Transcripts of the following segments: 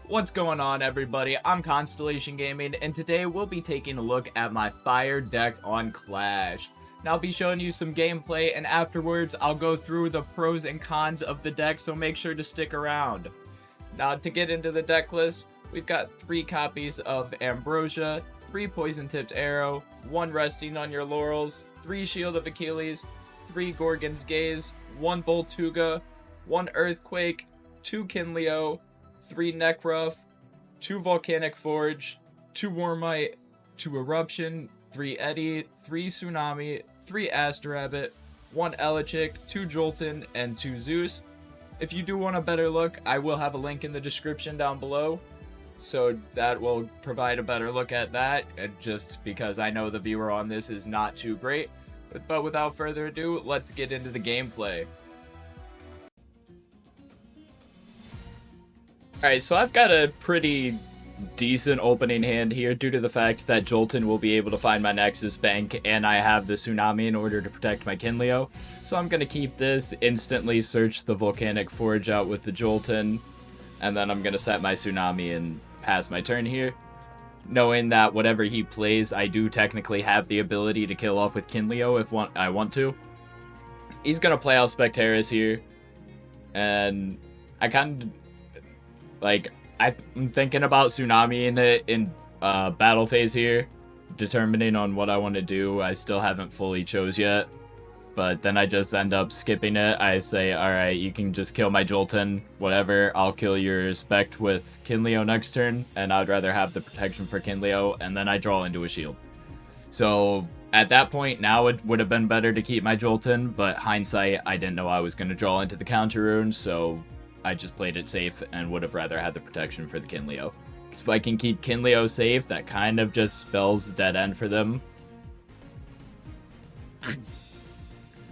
What's going on, everybody? I'm Constellation Gaming, and today we'll be taking a look at my fire deck on Clash. Now, I'll be showing you some gameplay, and afterwards I'll go through the pros and cons of the deck, so make sure to stick around. Now, to get into the deck list, we've got 3 copies of Ambrosia, 3 Poison Tipped Arrow, 1 Resting on Your Laurels, 3 Shield of Achilles, 3 Gorgon's Gaze, 1 Boltuga, 1 Earthquake, 2 Kinleo, 3 Necruff, 2 Volcanic Forge, 2 Warmite, 2 Eruption, 3 Eddy, 3 Tsunami, 3 Astrabbit, 1 Elechick, 2 Jolton, and 2 Zeus. If you do want a better look, I will have a link in the description down below, so that will provide a better look at that, just because I know the viewer on this is not too great. But without further ado, let's get into the gameplay. Alright, so I've got a pretty decent opening hand here due to the fact that Jolton will be able to find my Nexus bank and I have the Tsunami in order to protect my Kinleo. So I'm going to keep this, instantly search the Volcanic Forge out with the Jolton, and then I'm going to set my Tsunami and pass my turn here. Knowing that whatever he plays, I do technically have the ability to kill off with Kinleo if I want to. He's going to play out Spectaris here, and I kind of... I'm thinking about Tsunami in battle phase here, determining on what I want to do. I still haven't fully chose yet, but then I just end up skipping it. I say, alright, you can just kill my Jolton, whatever, I'll kill your Spect with Kinleo next turn, and I'd rather have the protection for Kinleo, and then I draw into a shield. So at that point, now it would have been better to keep my Jolton, but hindsight, I didn't know I was going to draw into the counter rune, so I just played it safe and would have rather had the protection for the Kinleo. Because if I can keep Kinleo safe, that kind of just spells dead end for them.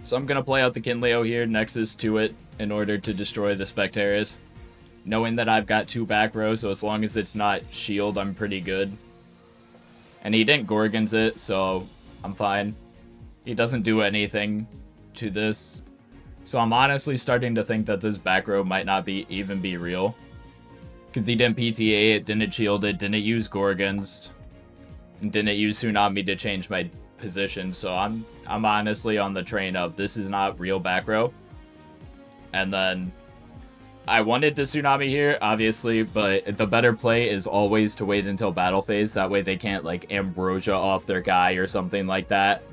So I'm going to play out the Kinleo here, Nexus to it, in order to destroy the Spectaris. Knowing that I've got 2 back rows, so as long as it's not shield, I'm pretty good. And he didn't Gorgons it, so I'm fine. He doesn't do anything to this. So I'm honestly starting to think that this back row might not even be real. Because he didn't PTA it, didn't shield it, didn't use Gorgons, and didn't use Tsunami to change my position. So I'm honestly on the train of this is not real back row. And then I wanted to Tsunami here, obviously, but the better play is always to wait until battle phase. That way they can't like Ambrosia off their guy or something like that.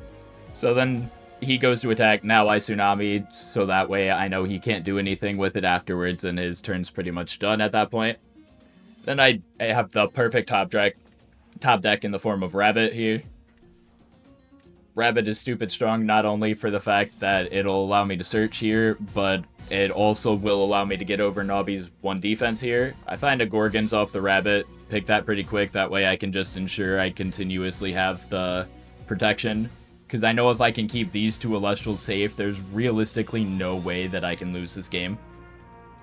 So then he goes to attack, now I Tsunami, so that way I know he can't do anything with it afterwards, and his turn's pretty much done at that point. Then I have the perfect top deck in the form of Rabbit here. Rabbit is stupid strong, not only for the fact that it'll allow me to search here, but it also will allow me to get over Nobby's 1 defense here. I find a Gorgons off the Rabbit, pick that pretty quick, that way I can just ensure I continuously have the protection. Because I know if I can keep these 2 elestrals safe, there's realistically no way that I can lose this game.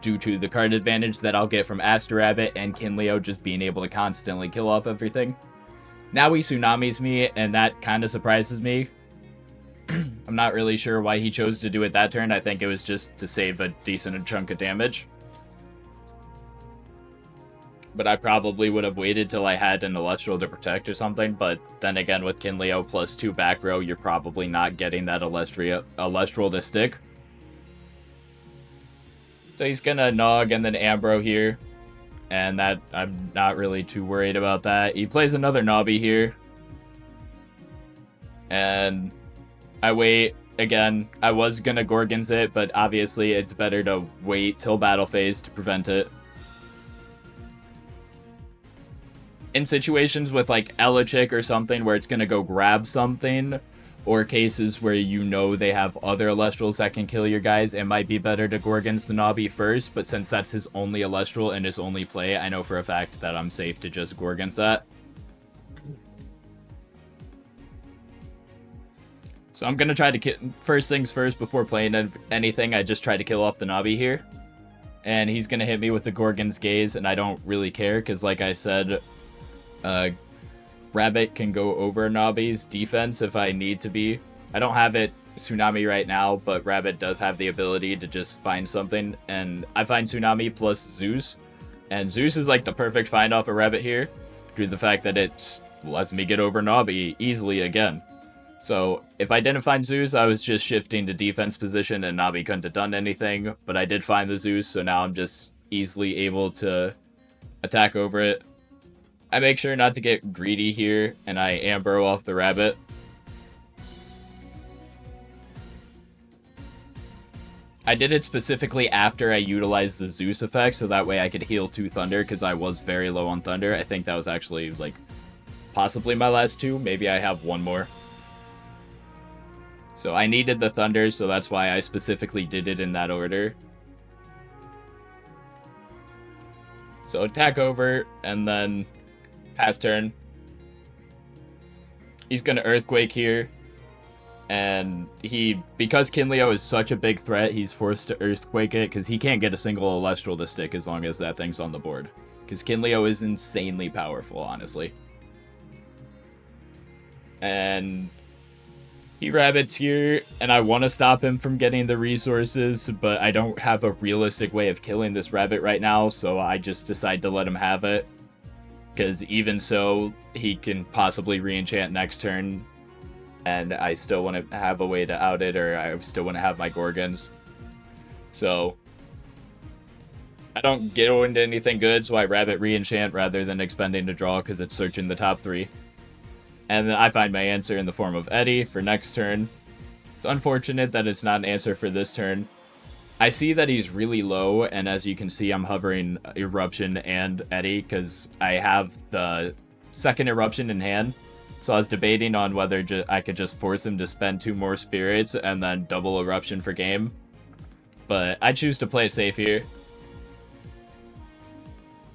Due to the card advantage that I'll get from Astrabbit and Kinleo just being able to constantly kill off everything. Now he Tsunamis me, and that kind of surprises me. I'm not really sure why he chose to do it that turn. I think it was just to save a decent chunk of damage. But I probably would have waited till I had an Elestral to protect or something, but then again with Kinleo plus 2 back row, you're probably not getting that Elestral to stick. So he's gonna Nog and then Ambro here, and that I'm not really too worried about that. He plays another Nobby here, and I wait. Again, I was gonna Gorgons it, but obviously it's better to wait till battle phase to prevent it. In situations with like Elechick or something where it's going to go grab something, or cases where you know they have other Elestrals that can kill your guys, it might be better to Gorgons the Nobby first, but since that's his only Elestral and his only play, I know for a fact that I'm safe to just Gorgons that. So I'm going to try to first things first, before playing anything, I just try to kill off the Nobby here. And he's going to hit me with the Gorgon's Gaze, and I don't really care, because like I said, Rabbit can go over Nobby's defense if I need to be. I don't have it Tsunami right now, but Rabbit does have the ability to just find something, and I find Tsunami plus Zeus And Zeus is like the perfect find off a rabbit here, due to the fact that it lets me get over Nabi easily again. So if I didn't find Zeus, I was just shifting to defense position and Nabi couldn't have done anything, but I did find the Zeus, so now I'm just easily able to attack over it. I make sure not to get greedy here, and I Amber off the rabbit. I did it specifically after I utilized the Zeus effect, so that way I could heal 2 Thunder, because I was very low on Thunder. I think that was actually, like, possibly my last 2. Maybe I have 1 more. So I needed the Thunder, so that's why I specifically did it in that order. So attack over, and then pass turn. He's going to Earthquake here. And because Kinleo is such a big threat, he's forced to Earthquake it, because he can't get a single Elestral to stick as long as that thing's on the board. Because Kinleo is insanely powerful, honestly. And he rabbits here, and I want to stop him from getting the resources, but I don't have a realistic way of killing this rabbit right now, so I just decide to let him have it. Because even so, he can possibly re-enchant next turn, and I still want to have a way to out it, or I still want to have my Gorgons. So I don't get into anything good, so I rabbit re-enchant rather than expending to draw, because it's searching the top 3. And then I find my answer in the form of Eddie for next turn. It's unfortunate that it's not an answer for this turn. I see that he's really low, and as you can see, I'm hovering Eruption and Eddie, because I have the second Eruption in hand. So I was debating on whether I could just force him to spend 2 more spirits and then double Eruption for game. But I choose to play safe here.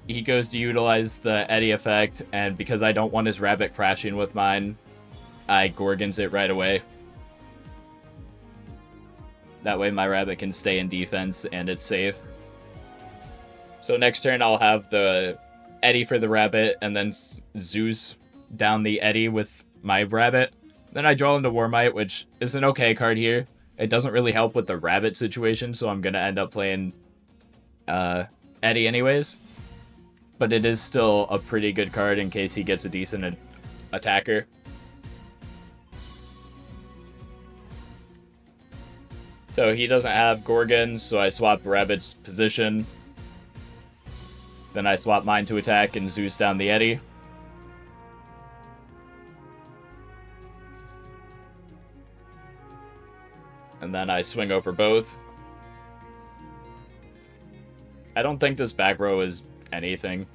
He goes to utilize the Eddie effect, and because I don't want his rabbit crashing with mine, I Gorgons it right away. That way my rabbit can stay in defense and it's safe. So next turn I'll have the Eddie for the rabbit, and then Zeus down the Eddie with my rabbit. Then I draw into Warmite, which is an okay card here. It doesn't really help with the rabbit situation, so I'm going to end up playing Eddie anyways. But it is still a pretty good card in case he gets a decent attacker. So he doesn't have Gorgons, so I swap Rabbit's position. Then I swap mine to attack and Zeus down the Eddie. And then I swing over both. I don't think this back row is anything.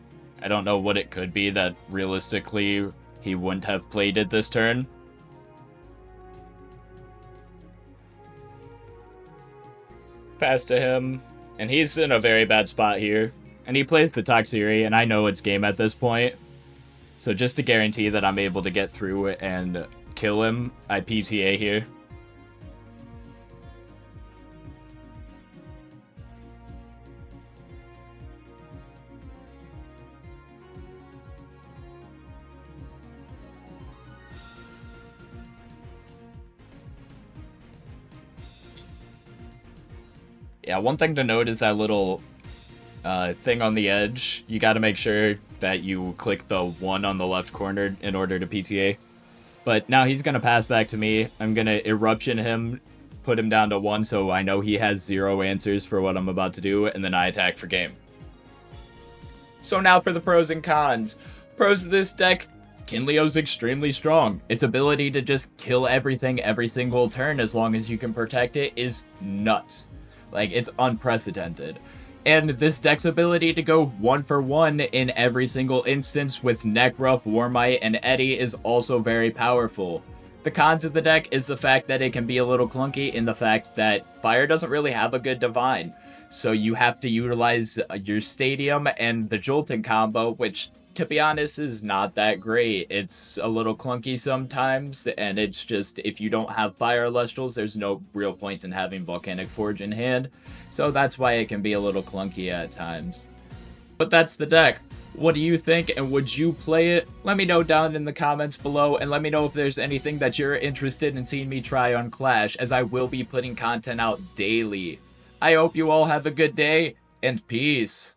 I don't know what it could be that realistically he wouldn't have played it this turn. Pass to him, and he's in a very bad spot here. And he plays the Toxiri, and I know it's game at this point. So just to guarantee that I'm able to get through and kill him, I PTA here. Yeah, one thing to note is that little thing on the edge. You got to make sure that you click the 1 on the left corner in order to PTA. But now he's going to pass back to me. I'm going to Eruption him, put him down to 1 so I know he has 0 answers for what I'm about to do, and then I attack for game. So now for the pros and cons. Pros of this deck, Kinleo's extremely strong. Its ability to just kill everything every single turn as long as you can protect it is nuts. Like, it's unprecedented. And this deck's ability to go 1 for 1 in every single instance with Nekruff, Warmite, and Eddie is also very powerful. The cons of the deck is the fact that it can be a little clunky in the fact that Fire doesn't really have a good Divine. So you have to utilize your Stadium and the Jolting combo, which, to be honest, is not that great. It's a little clunky sometimes, and it's just, if you don't have Fire Elestrals, there's no real point in having Volcanic Forge in hand. So that's why it can be a little clunky at times. But that's the deck. What do you think, and would you play it? Let me know down in the comments below, and let me know if there's anything that you're interested in seeing me try on Clash, as I will be putting content out daily. I hope you all have a good day, and peace.